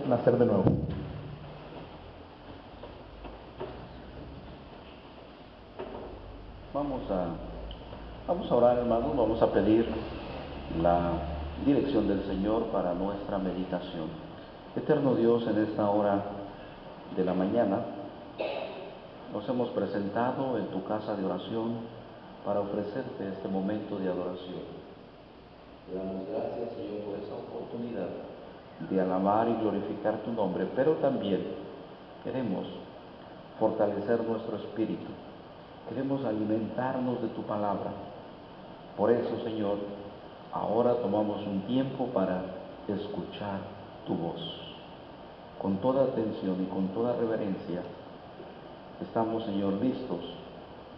nacer de nuevo. Vamos a orar, hermanos, vamos a pedir la dirección del Señor para nuestra meditación. Eterno Dios, en esta hora de la mañana nos hemos presentado en tu casa de oración para ofrecerte este momento de adoración. Te damos gracias, Señor, por esta oportunidad de alabar y glorificar tu nombre, pero también queremos fortalecer nuestro espíritu, queremos alimentarnos de tu palabra. Por eso, Señor, ahora tomamos un tiempo para escuchar tu voz. Con toda atención y con toda reverencia, estamos, Señor, listos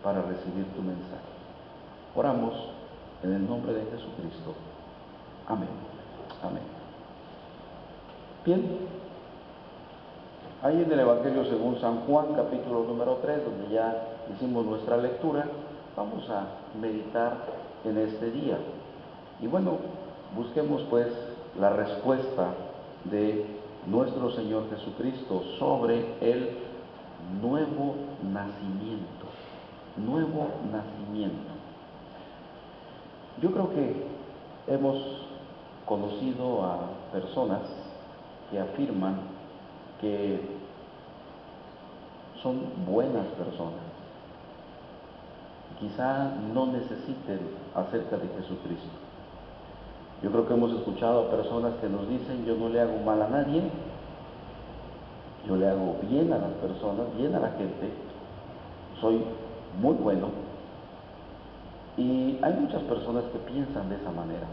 para recibir tu mensaje. Oramos en el nombre de Jesucristo. Amén. Amén. Bien, ahí en el Evangelio según San Juan, capítulo número 3, donde ya hicimos nuestra lectura, vamos a meditar en este día. Y bueno, busquemos pues la respuesta de nuestro Señor Jesucristo sobre el nuevo nacimiento. Nuevo nacimiento. Yo creo que hemos conocido a personas que afirman que son buenas personas. Quizá no necesiten acerca de Jesucristo. Yo creo que hemos escuchado a personas que nos dicen: yo no le hago mal a nadie, yo le hago bien a las personas, bien a la gente, soy muy bueno. Y hay muchas personas que piensan de esa manera.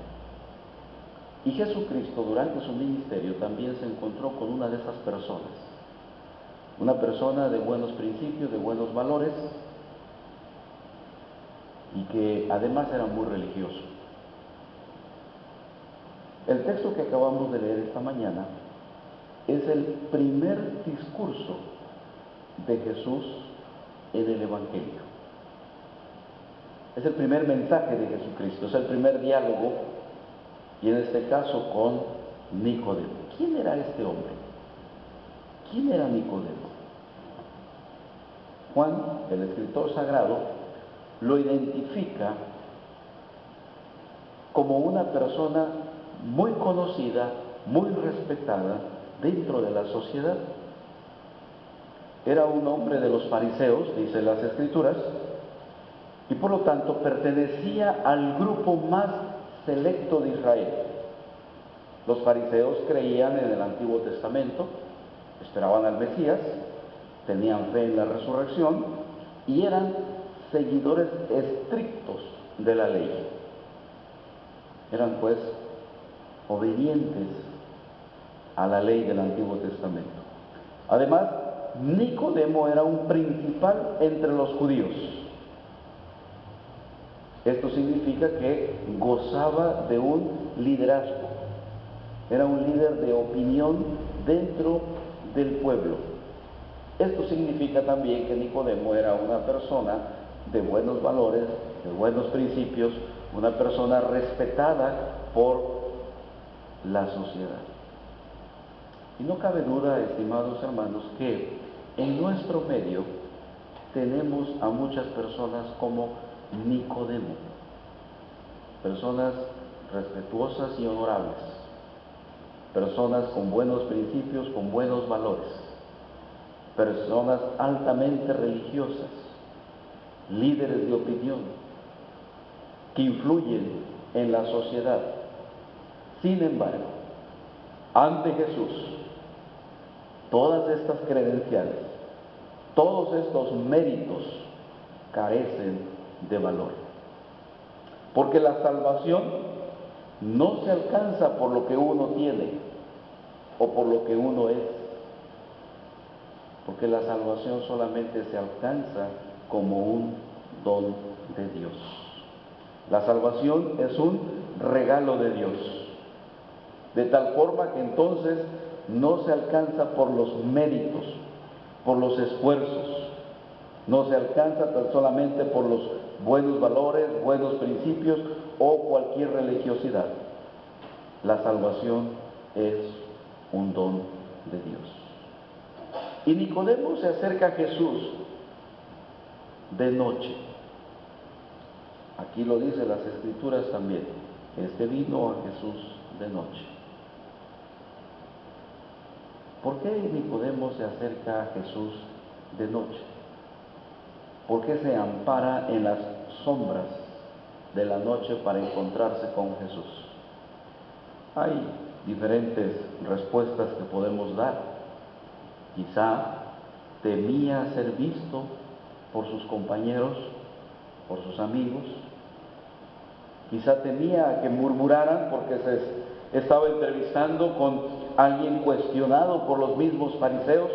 Y Jesucristo durante su ministerio también se encontró con una de esas personas. Una persona de buenos principios, de buenos valores, y que además era muy religioso. El texto que acabamos de leer esta mañana es el primer discurso de Jesús en el Evangelio. Es el primer mensaje de Jesucristo, es el primer diálogo, y en este caso con Nicodemo. ¿Quién era este hombre? ¿Quién era Nicodemo? Juan, el escritor sagrado, lo identifica como una persona muy conocida, muy respetada dentro de la sociedad. Era un hombre de los fariseos, dicen las Escrituras, y por lo tanto pertenecía al grupo más selecto de Israel. Los fariseos creían en el Antiguo Testamento, esperaban al Mesías, tenían fe en la resurrección y eran seguidores estrictos de la ley. Eran pues obedientes a la ley del Antiguo Testamento. Además, Nicodemo era un principal entre los judíos. Esto significa que gozaba de un liderazgo. Era un líder de opinión dentro del pueblo. Esto significa también que Nicodemo era una persona de buenos valores, de buenos principios, una persona respetada por la sociedad. Y no cabe duda, estimados hermanos, que en nuestro medio tenemos a muchas personas como Nicodemo, personas respetuosas y honorables, personas con buenos principios, con buenos valores, personas altamente religiosas, líderes de opinión, que influyen en la sociedad. Sin embargo, ante Jesús, todas estas credenciales, todos estos méritos carecen de valor. Porque la salvación no se alcanza por lo que uno tiene o por lo que uno es. Porque la salvación solamente se alcanza como un don de Dios. La salvación es un regalo de Dios. De tal forma que entonces no se alcanza por los méritos, por los esfuerzos, no se alcanza tan solamente por los buenos valores, buenos principios o cualquier religiosidad. La salvación es un don de Dios. Y Nicodemo se acerca a Jesús de noche. Aquí lo dicen las Escrituras también. Este vino a Jesús de noche. ¿Por qué Nicodemo se acerca a Jesús de noche? ¿Por qué se ampara en las sombras de la noche para encontrarse con Jesús? Hay diferentes respuestas que podemos dar. Quizá temía ser visto por sus compañeros, por sus amigos. Quizá temía que murmuraran porque se estaba entrevistando con alguien cuestionado por los mismos fariseos.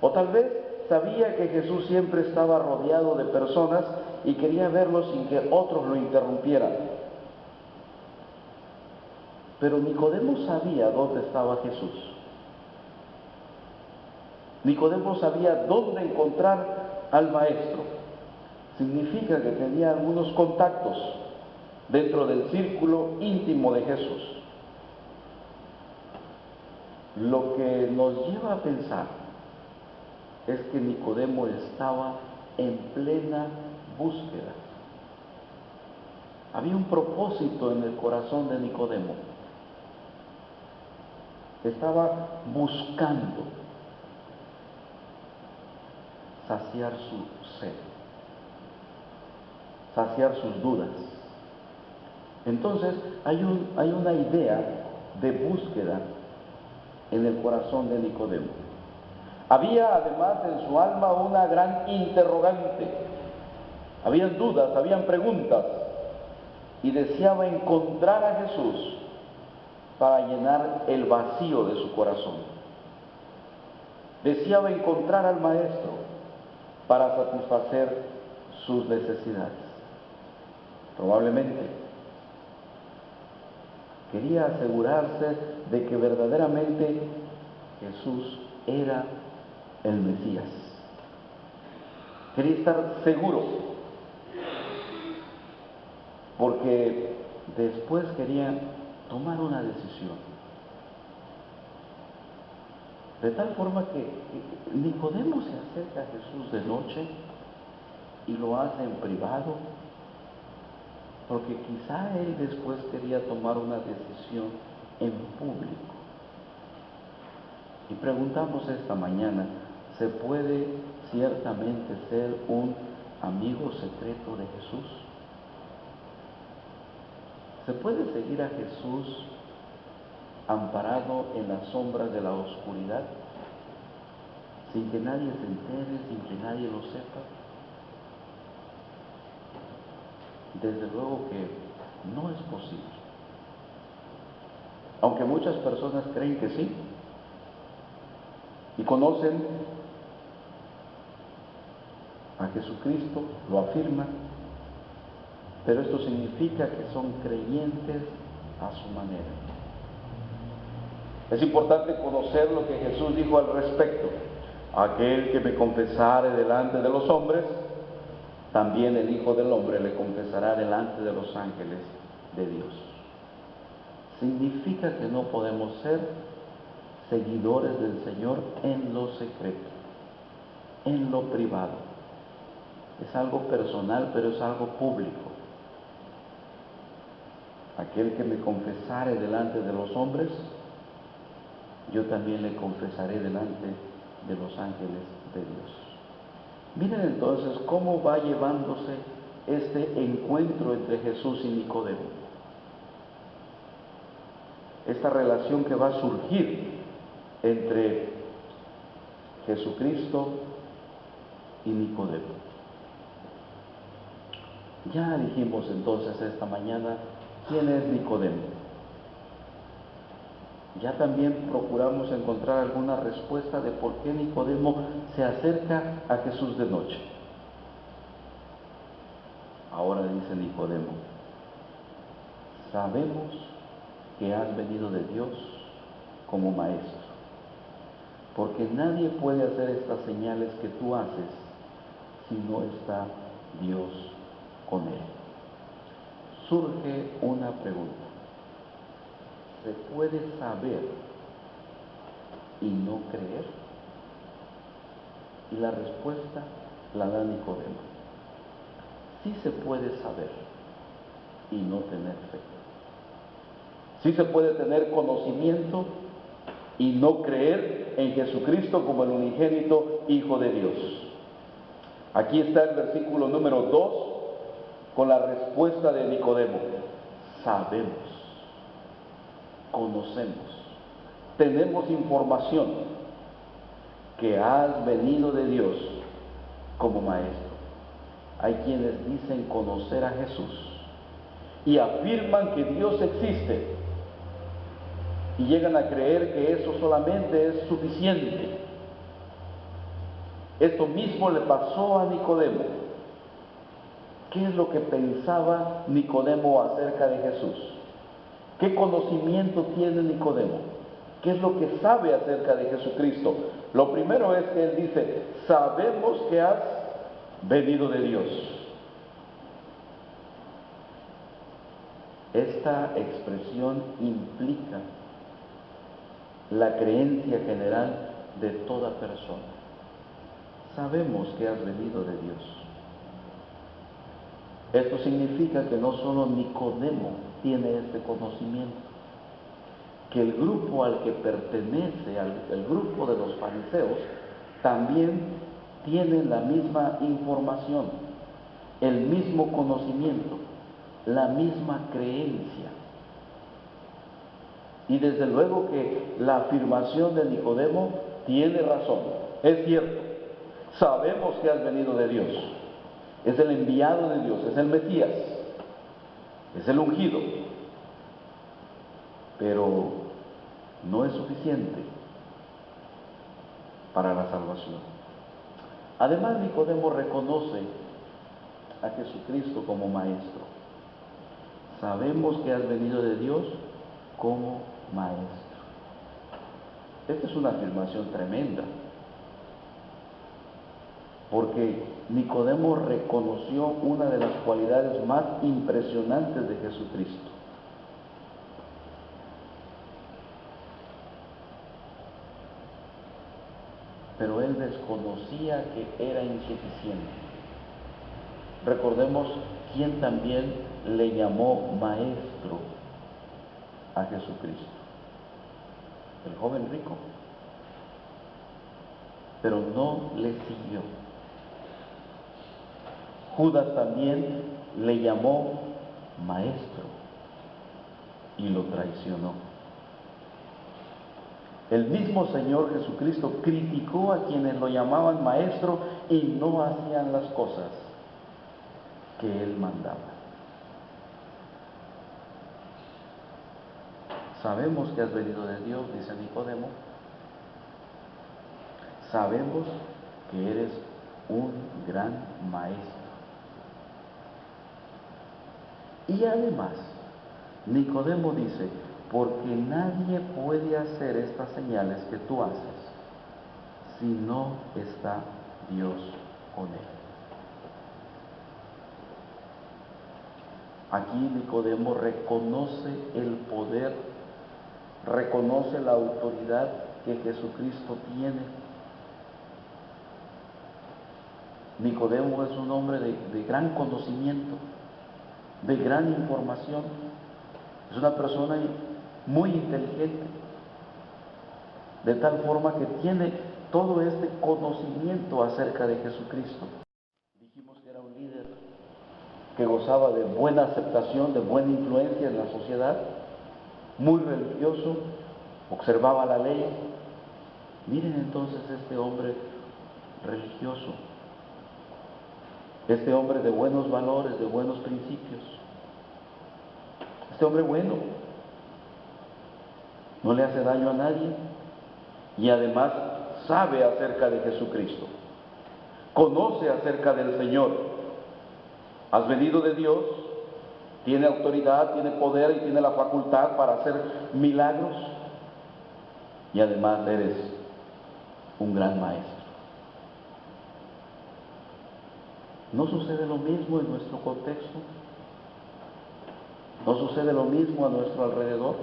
O tal vez sabía que Jesús siempre estaba rodeado de personas y quería verlo sin que otros lo interrumpieran. Pero Nicodemo sabía dónde estaba Jesús. Nicodemo sabía dónde encontrar al Maestro. Significa que tenía algunos contactos dentro del círculo íntimo de Jesús. Lo que nos lleva a pensar es que Nicodemo estaba en plena búsqueda. Había un propósito en el corazón de Nicodemo. Estaba buscando saciar su sed, saciar sus dudas. Entonces hay una idea de búsqueda en el corazón de Nicodemo. Había además en su alma una gran interrogante. Habían dudas, habían preguntas, y deseaba encontrar a Jesús para llenar el vacío de su corazón. Deseaba encontrar al Maestro para satisfacer sus necesidades. Probablemente quería asegurarse de que verdaderamente Jesús era el Mesías. Quería estar seguro, porque después quería tomar una decisión. De tal forma que Nicodemo se acerca a Jesús de noche y lo hace en privado, porque quizá él después quería tomar una decisión en público. Y preguntamos esta mañana, ¿se puede ciertamente ser un amigo secreto de Jesús? ¿Se puede seguir a Jesús amparado en las sombras de la oscuridad, sin que nadie se entere, sin que nadie lo sepa? Desde luego que no es posible. Aunque muchas personas creen que sí, y conocen a Jesucristo, lo afirman, pero esto significa que son creyentes a su manera. Es importante conocer lo que Jesús dijo al respecto. Aquel que me confesare delante de los hombres, también el Hijo del Hombre le confesará delante de los ángeles de Dios. Significa que no podemos ser seguidores del Señor en lo secreto, en lo privado. Es algo personal, pero es algo público. Aquel que me confesare delante de los hombres, yo también le confesaré delante de los ángeles de Dios. Miren entonces cómo va llevándose este encuentro entre Jesús y Nicodemo. Esta relación que va a surgir entre Jesucristo y Nicodemo. Ya dijimos entonces esta mañana quién es Nicodemo. Ya también procuramos encontrar alguna respuesta de por qué Nicodemo se acerca a Jesús de noche. Ahora dice Nicodemo, sabemos que has venido de Dios como maestro, porque nadie puede hacer estas señales que tú haces si no está Dios con él. Surge una pregunta. ¿Se puede saber y no creer? Y la respuesta la da Nicodemo. Sí se puede saber y no tener fe. Sí se puede tener conocimiento y no creer en Jesucristo como el unigénito Hijo de Dios. Aquí está el versículo número 2 con la respuesta de Nicodemo. Sabemos, conocemos, tenemos información que has venido de Dios como maestro. Hay quienes dicen conocer a Jesús y afirman que Dios existe y llegan a creer que eso solamente es suficiente. Esto mismo le pasó a Nicodemo. ¿Qué es lo que pensaba Nicodemo acerca de Jesús? ¿Qué conocimiento tiene Nicodemo? ¿Qué es lo que sabe acerca de Jesucristo? Lo primero es que él dice, sabemos que has venido de Dios. Esta expresión implica la creencia general de toda persona. Sabemos que has venido de Dios. Esto significa que no solo Nicodemo tiene este conocimiento, que el grupo al que pertenece, el grupo de los fariseos, también tiene la misma información, el mismo conocimiento, la misma creencia. Y desde luego que la afirmación de Nicodemo tiene razón, es cierto, sabemos que has venido de Dios, es el enviado de Dios, es el Mesías, es el ungido, pero no es suficiente para la salvación. Además, Nicodemo reconoce a Jesucristo como maestro. Sabemos que has venido de Dios como maestro. Esta es una afirmación tremenda, porque Nicodemo reconoció una de las cualidades más impresionantes de Jesucristo. Pero él desconocía que era insuficiente. Recordemos quién también le llamó maestro a Jesucristo. El joven rico. Pero no le siguió. Judas también le llamó maestro y lo traicionó. El mismo Señor Jesucristo criticó a quienes lo llamaban maestro y no hacían las cosas que él mandaba. Sabemos que has venido de Dios, dice Nicodemo. Sabemos que eres un gran maestro. Y además, Nicodemo dice, porque nadie puede hacer estas señales que tú haces si no está Dios con él. Aquí Nicodemo reconoce el poder, reconoce la autoridad que Jesucristo tiene. Nicodemo es un hombre de gran conocimiento, de gran información. Es una persona muy inteligente, de tal forma que tiene todo este conocimiento acerca de Jesucristo. Dijimos que era un líder que gozaba de buena aceptación, de buena influencia en la sociedad, muy religioso, observaba la ley. Miren entonces este hombre religioso, este hombre de buenos valores, de buenos principios, este hombre bueno, no le hace daño a nadie y además sabe acerca de Jesucristo, conoce acerca del Señor. Has venido de Dios, tiene autoridad, tiene poder y tiene la facultad para hacer milagros y además eres un gran maestro. ¿No sucede lo mismo en nuestro contexto? ¿No sucede lo mismo a nuestro alrededor?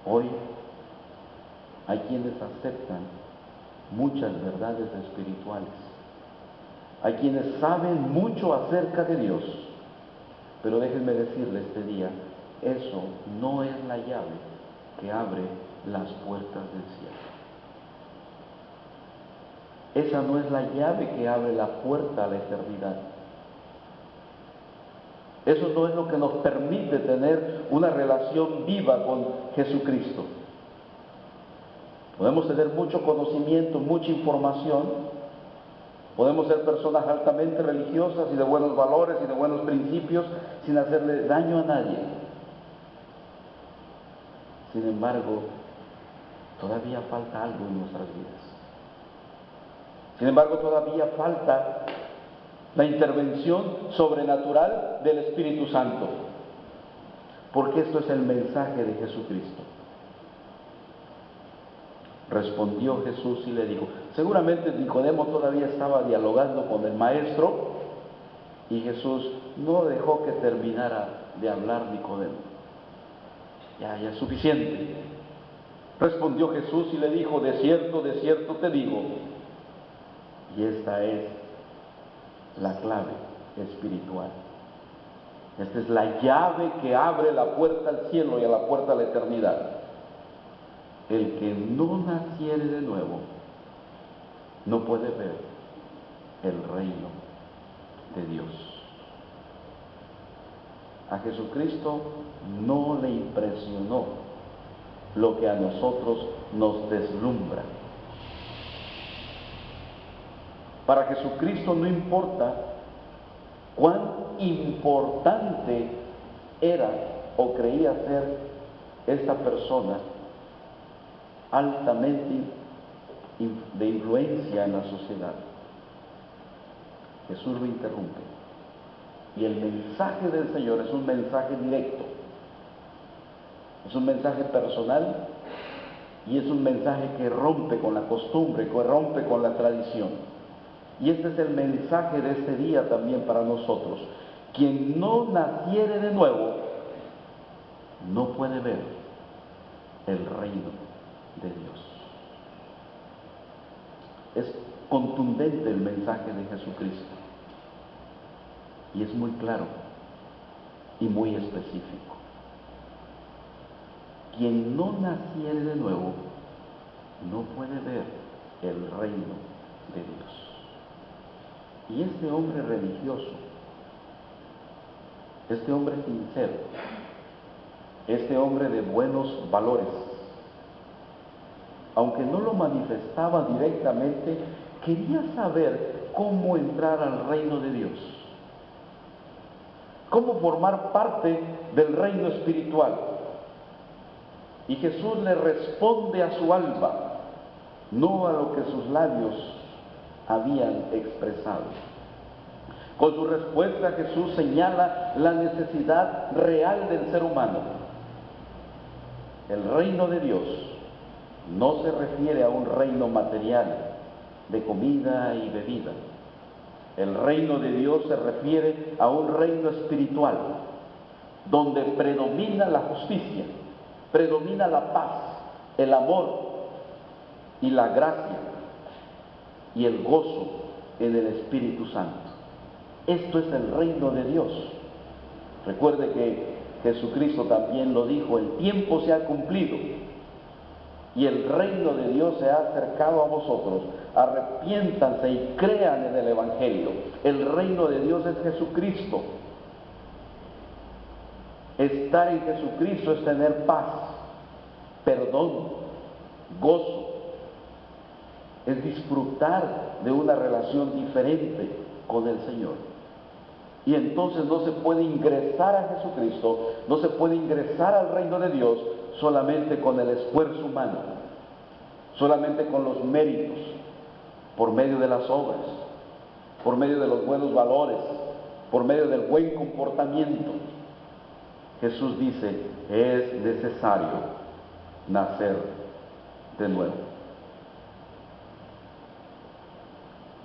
Hoy hay quienes aceptan muchas verdades espirituales. Hay quienes saben mucho acerca de Dios, pero déjenme decirle este día, eso no es la llave que abre las puertas del cielo. Esa no es la llave que abre la puerta a la eternidad. Eso no es lo que nos permite tener una relación viva con Jesucristo. Podemos tener mucho conocimiento, mucha información, podemos ser personas altamente religiosas y de buenos valores y de buenos principios sin hacerle daño a nadie. Sin embargo, todavía falta algo en nuestras vidas. Sin embargo, todavía falta la intervención sobrenatural del Espíritu Santo, porque esto es el mensaje de Jesucristo. Respondió Jesús y le dijo, seguramente Nicodemo todavía estaba dialogando con el maestro, y Jesús no dejó que terminara de hablar Nicodemo. Ya es suficiente. Respondió Jesús y le dijo, de cierto te digo, y esta es la clave espiritual. Esta es la llave que abre la puerta al cielo y a la puerta a la eternidad. El que no naciere de nuevo no puede ver el reino de Dios. A Jesucristo no le impresionó lo que a nosotros nos deslumbra. Para Jesucristo no importa cuán importante era o creía ser esta persona altamente de influencia en la sociedad. Jesús lo interrumpe. Y el mensaje del Señor es un mensaje directo. Es un mensaje personal y es un mensaje que rompe con la costumbre, que rompe con la tradición. Y este es el mensaje de este día también para nosotros. Quien no naciere de nuevo no puede ver el reino de Dios. Es contundente el mensaje de Jesucristo y es muy claro y muy específico. Quien no naciere de nuevo no puede ver el reino de Dios. Y este hombre religioso, este hombre sincero, este hombre de buenos valores, aunque no lo manifestaba directamente, quería saber cómo entrar al reino de Dios, cómo formar parte del reino espiritual. Y Jesús le responde a su alma, no a lo que sus labios habían expresado. Con su respuesta Jesús señala la necesidad real del ser humano. El reino de Dios no se refiere a un reino material de comida y bebida. El reino de Dios se refiere a un reino espiritual, donde predomina la justicia, predomina la paz, el amor y la gracia y el gozo en el Espíritu Santo. Esto es el reino de Dios. Recuerde que Jesucristo también lo dijo, el tiempo se ha cumplido y el reino de Dios se ha acercado a vosotros. Arrepiéntanse y crean en el Evangelio. El reino de Dios es Jesucristo. Estar en Jesucristo es tener paz, perdón, gozo. Es disfrutar de una relación diferente con el Señor. Y entonces no se puede ingresar a Jesucristo, no se puede ingresar al reino de Dios solamente con el esfuerzo humano, solamente con los méritos, por medio de las obras, por medio de los buenos valores, por medio del buen comportamiento. Jesús dice, es necesario nacer de nuevo.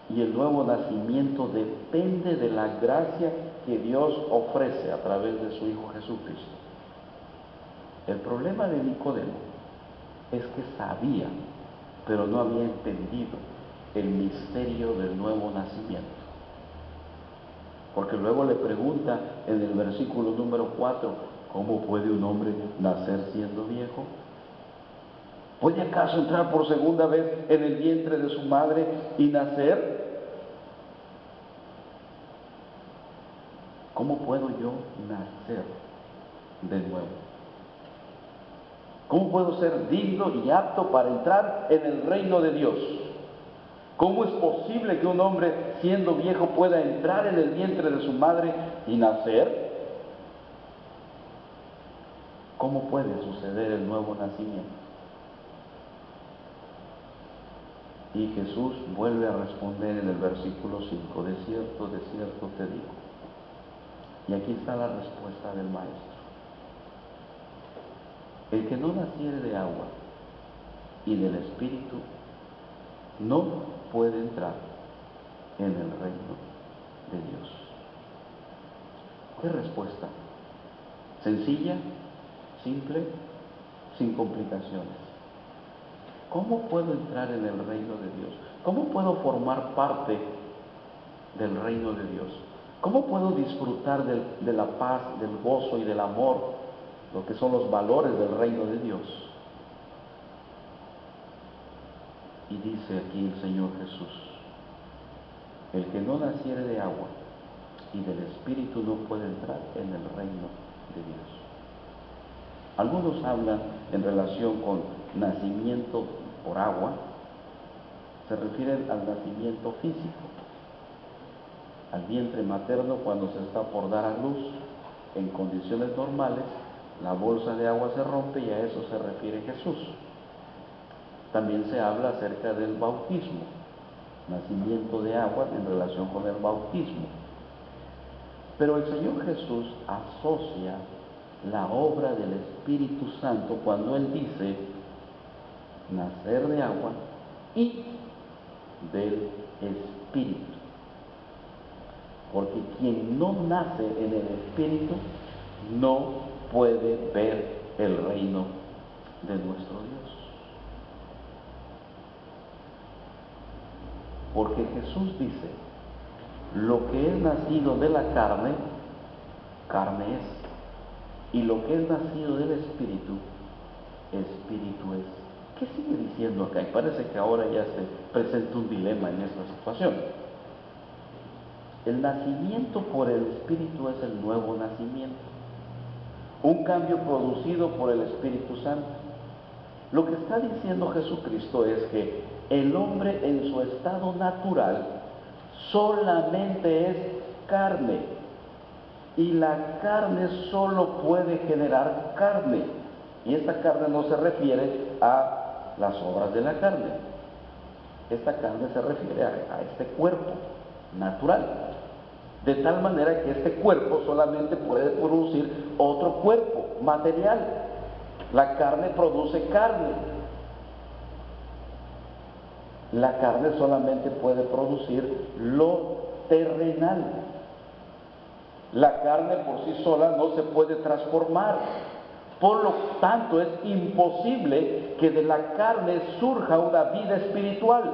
Y el nuevo nacimiento depende de la gracia que Dios ofrece a través de su Hijo Jesucristo. El problema de Nicodemo es que sabía, pero no había entendido el misterio del nuevo nacimiento. Porque luego le pregunta en el versículo número 4, ¿cómo puede un hombre nacer siendo viejo? ¿Puede acaso entrar por segunda vez en el vientre de su madre y nacer? ¿Cómo puedo yo nacer de nuevo? ¿Cómo puedo ser digno y apto para entrar en el reino de Dios? ¿Cómo es posible que un hombre siendo viejo pueda entrar en el vientre de su madre y nacer? ¿Cómo puede suceder el nuevo nacimiento? Y Jesús vuelve a responder en el versículo 5, de cierto te digo. Y aquí está la respuesta del Maestro. El que no naciere de agua y del Espíritu no puede entrar en el reino de Dios. ¿Qué respuesta? Sencilla, simple, sin complicaciones. ¿Cómo puedo entrar en el reino de Dios? ¿Cómo puedo formar parte del reino de Dios? ¿Cómo puedo disfrutar de la paz, del gozo y del amor, lo que son los valores del reino de Dios? Y dice aquí el Señor Jesús, el que no naciere de agua y del Espíritu no puede entrar en el reino de Dios. Algunos hablan en relación con nacimiento por agua, se refieren al nacimiento físico, al vientre materno cuando se está por dar a luz. En condiciones normales, la bolsa de agua se rompe y a eso se refiere Jesús. También se habla acerca del bautismo, nacimiento de agua en relación con el bautismo. Pero el Señor Jesús asocia la obra del Espíritu Santo cuando Él dice nacer de agua y del Espíritu. Porque quien no nace en el Espíritu no puede ver el reino de nuestro Dios. Porque Jesús dice, lo que es nacido de la carne, carne es. Y lo que es nacido del Espíritu, Espíritu es. ¿Qué sigue diciendo acá? Y parece que ahora ya se presenta un dilema en esta situación. El nacimiento por el Espíritu es el nuevo nacimiento. Un cambio producido por el Espíritu Santo. Lo que está diciendo Jesucristo es que el hombre en su estado natural solamente es carne. Y la carne solo puede generar carne. Y esta carne no se refiere a las obras de la carne. Esta carne se refiere a este cuerpo natural. De tal manera que este cuerpo solamente puede producir otro cuerpo material. La carne produce carne. La carne solamente puede producir lo terrenal. La carne por sí sola no se puede transformar. Por lo tanto, es imposible que de la carne surja una vida espiritual.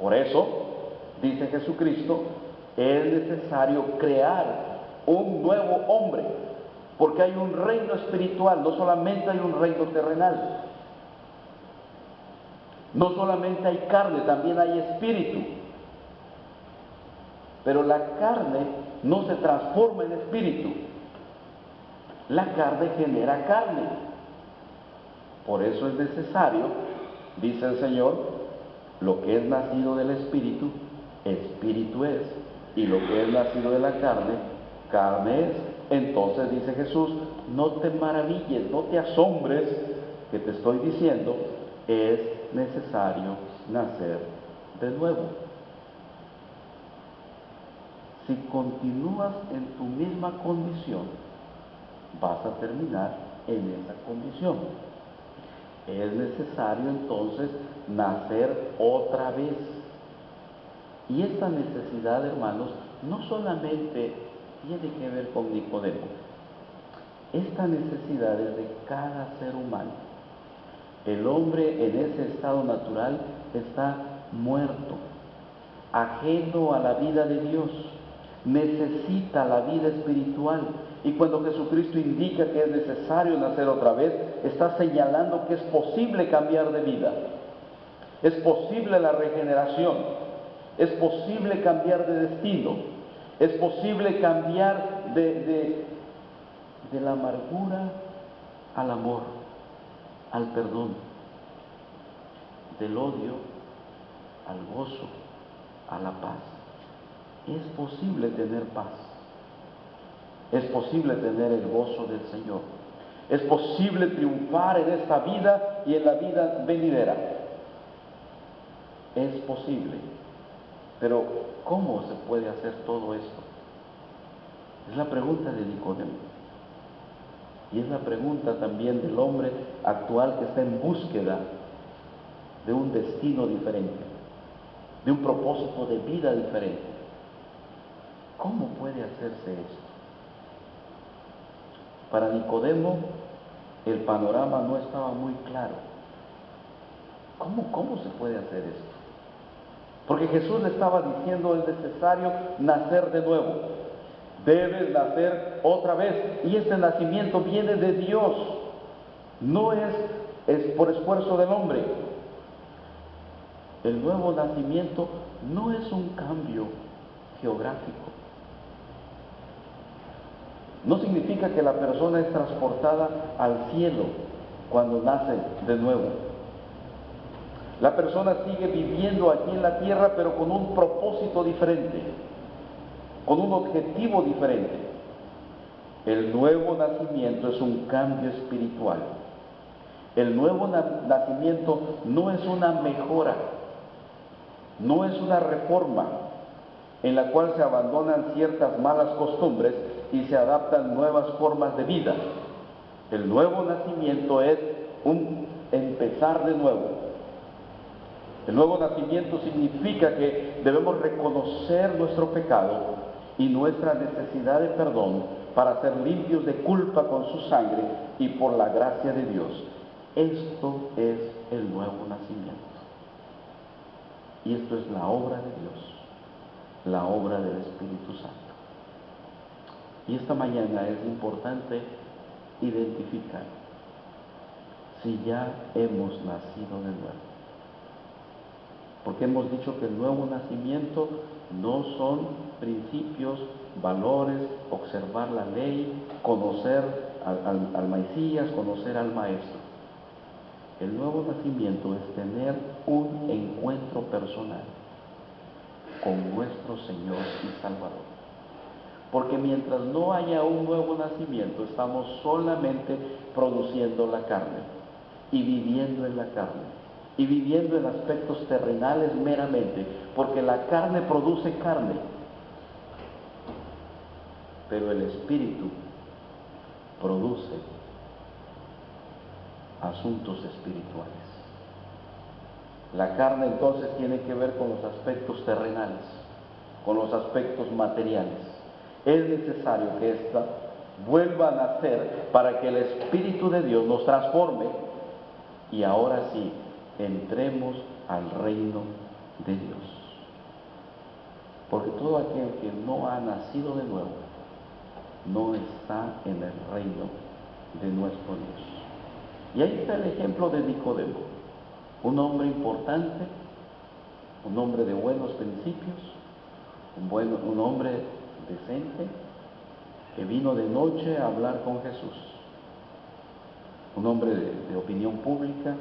Por eso, dice Jesucristo, es necesario crear un nuevo hombre, porque hay un reino espiritual, no solamente hay un reino terrenal. No solamente hay carne, también hay espíritu. Pero la carne no se transforma en espíritu. La carne genera carne. Por eso es necesario, dice el Señor, lo que es nacido del espíritu, espíritu es. Y lo que es nacido de la carne, carne es. Entonces dice Jesús, no te maravilles, no te asombres que te estoy diciendo, es necesario nacer de nuevo. Si continúas en tu misma condición, vas a terminar en esa condición. Es necesario entonces nacer otra vez. Y esta necesidad, hermanos, no solamente tiene que ver con Nicodemo. Esta necesidad es de cada ser humano. El hombre en ese estado natural está muerto, ajeno a la vida de Dios, necesita la vida espiritual. Y cuando Jesucristo indica que es necesario nacer otra vez, está señalando que es posible cambiar de vida, es posible la regeneración, es posible cambiar de destino, es posible cambiar de la amargura al amor, al perdón, del odio al gozo, a la paz. Es posible tener paz, es posible tener el gozo del Señor, es posible triunfar en esta vida y en la vida venidera. Es posible, pero ¿cómo se puede hacer todo esto? Es la pregunta de Nicodemo. Y es la pregunta también del hombre actual que está en búsqueda de un destino diferente, de un propósito de vida diferente. ¿Cómo puede hacerse esto? Para Nicodemo el panorama no estaba muy claro. ¿Cómo se puede hacer esto? Porque Jesús le estaba diciendo: es necesario nacer de nuevo, debes nacer otra vez, y este nacimiento viene de Dios, no es por esfuerzo del hombre. El nuevo nacimiento no es un cambio geográfico. No significa que la persona es transportada al cielo cuando nace de nuevo. La persona sigue viviendo aquí en la tierra, pero con un propósito diferente, con un objetivo diferente. El nuevo nacimiento es un cambio espiritual. El nuevo nacimiento no es una mejora, no es una reforma en la cual se abandonan ciertas malas costumbres y se adaptan nuevas formas de vida. El nuevo nacimiento es un empezar de nuevo. El nuevo nacimiento significa que debemos reconocer nuestro pecado y nuestra necesidad de perdón para ser limpios de culpa con su sangre y por la gracia de Dios. Esto es el nuevo nacimiento. Y esto es la obra de Dios, la obra del Espíritu Santo. Y esta mañana es importante identificar si ya hemos nacido de nuevo. Porque hemos dicho que el nuevo nacimiento no son principios, valores, observar la ley, conocer al Mesías, conocer al Maestro. El nuevo nacimiento es tener un encuentro personal con nuestro Señor y Salvador. Porque mientras no haya un nuevo nacimiento, estamos solamente produciendo la carne y viviendo en la carne. Y viviendo en aspectos terrenales meramente, porque la carne produce carne, pero el Espíritu produce asuntos espirituales. La carne entonces tiene que ver con los aspectos terrenales, con los aspectos materiales. Es necesario que ésta vuelva a nacer para que el Espíritu de Dios nos transforme y ahora sí entremos al reino de Dios. Porque todo aquel que no ha nacido de nuevo no está en el reino de nuestro Dios. Y ahí está el ejemplo de Nicodemo, un hombre importante, un hombre de buenos principios, un hombre decente, que vino de noche a hablar con Jesús, un hombre de opinión pública,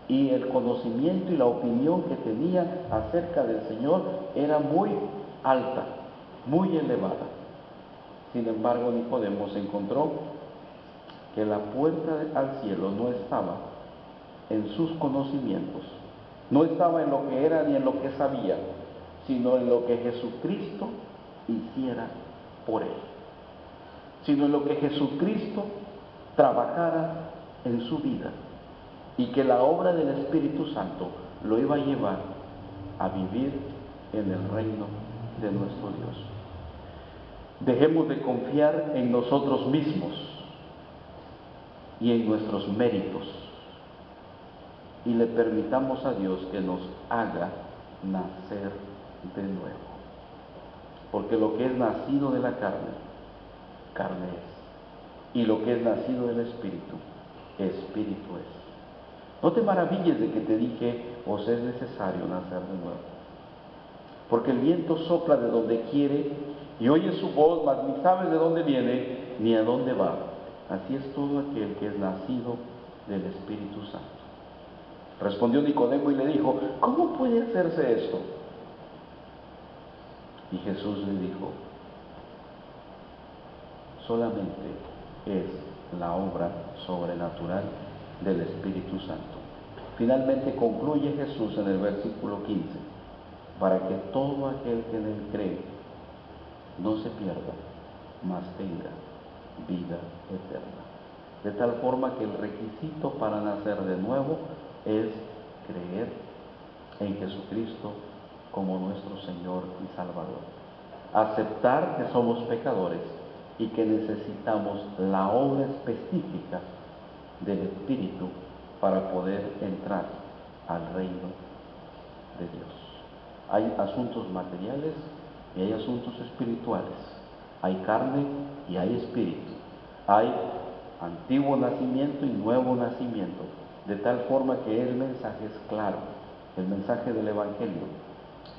y el conocimiento y la opinión que tenía acerca del Señor era muy alta, muy elevada. Sin embargo, Nicodemo se encontró que la puerta al cielo no estaba en sus conocimientos, no estaba en lo que era ni en lo que sabía, sino en lo que Jesucristo hiciera por él, sino en lo que Jesucristo trabajara en su vida, y que la obra del Espíritu Santo lo iba a llevar a vivir en el reino de nuestro Dios. Dejemos de confiar en nosotros mismos y en nuestros méritos. y le permitamos a Dios que nos haga nacer de nuevo. Porque lo que es nacido de la carne, carne es. Y lo que es nacido del Espíritu, Espíritu es. No te maravilles de que te dije, os es necesario nacer de nuevo. Porque el viento sopla de donde quiere y oyes su voz, mas ni sabes de dónde viene ni a dónde va. Así es todo aquel que es nacido del Espíritu Santo. Respondió Nicodemo y le dijo, ¿cómo puede hacerse esto? Y Jesús le dijo, solamente es la obra sobrenatural del Espíritu Santo. Finalmente concluye Jesús en el versículo 15, para que todo aquel que en él cree no se pierda, mas tenga vida eterna. De tal forma que el requisito para nacer de nuevo es creer en Jesucristo como nuestro Señor y Salvador. Aceptar que somos pecadores y que necesitamos la obra específica del Espíritu para poder entrar al reino de Dios. Hay asuntos materiales y hay asuntos espirituales. Hay carne y hay espíritu. Hay antiguo nacimiento y nuevo nacimiento. De tal forma que el mensaje es claro. El mensaje del Evangelio.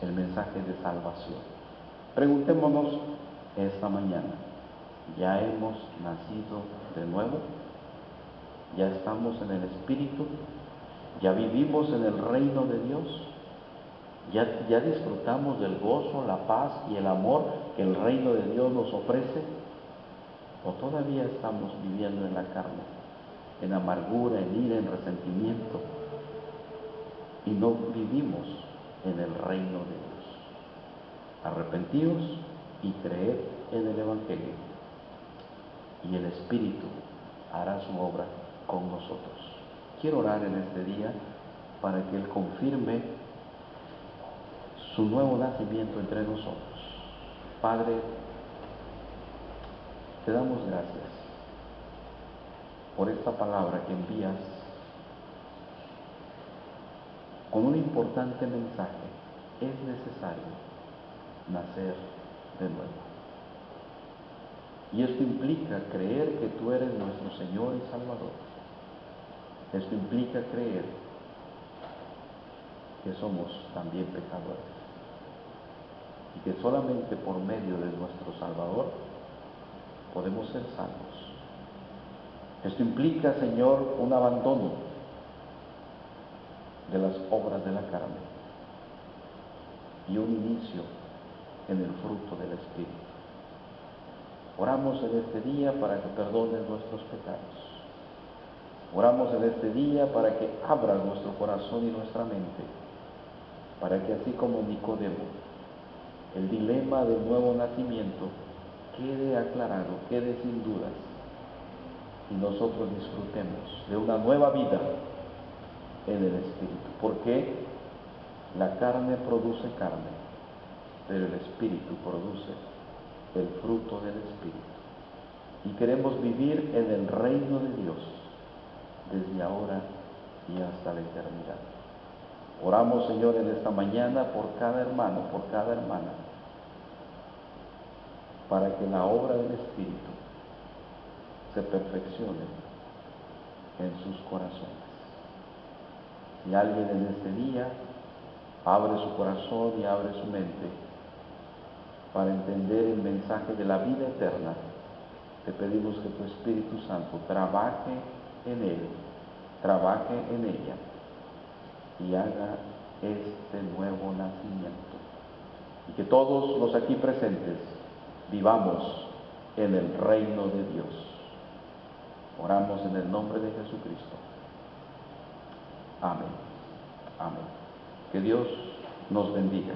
El mensaje de salvación. Preguntémonos esta mañana. ¿Ya hemos nacido de nuevo? ¿Ya estamos en el Espíritu? ¿Ya vivimos en el reino de Dios? ¿Ya disfrutamos del gozo, la paz y el amor que el reino de Dios nos ofrece? ¿O todavía estamos viviendo en la carne, en amargura, en ira, en resentimiento? Y no vivimos en el reino de Dios. Arrepentíos y creed en el Evangelio. Y el Espíritu hará su obra con nosotros. Quiero orar en este día para que Él confirme su nuevo nacimiento entre nosotros. Padre, te damos gracias por esta palabra que envías con un importante mensaje. Es necesario nacer de nuevo. Y esto implica creer que tú eres nuestro Señor y Salvador. Esto implica creer que somos también pecadores y que solamente por medio de nuestro Salvador podemos ser salvos. Esto implica, Señor, un abandono de las obras de la carne y un inicio en el fruto del Espíritu. Oramos en este día para que perdones nuestros pecados. Oramos en este día para que abras nuestro corazón y nuestra mente, para que así como Nicodemo, el dilema del nuevo nacimiento quede aclarado, quede sin dudas, y nosotros disfrutemos de una nueva vida en el Espíritu, porque la carne produce carne, pero el Espíritu produce el fruto del Espíritu. Y queremos vivir en el reino de Dios desde ahora y hasta la eternidad. Oramos, Señor, en esta mañana por cada hermano, por cada hermana, para que la obra del Espíritu se perfeccione en sus corazones. Si alguien en este día abre su corazón y abre su mente para entender el mensaje de la vida eterna, te pedimos que tu Espíritu Santo trabaje en él, trabaje en ella y haga este nuevo nacimiento. Y que todos los aquí presentes vivamos en el reino de Dios. Oramos en el nombre de Jesucristo. Amén. Amén. Que Dios nos bendiga.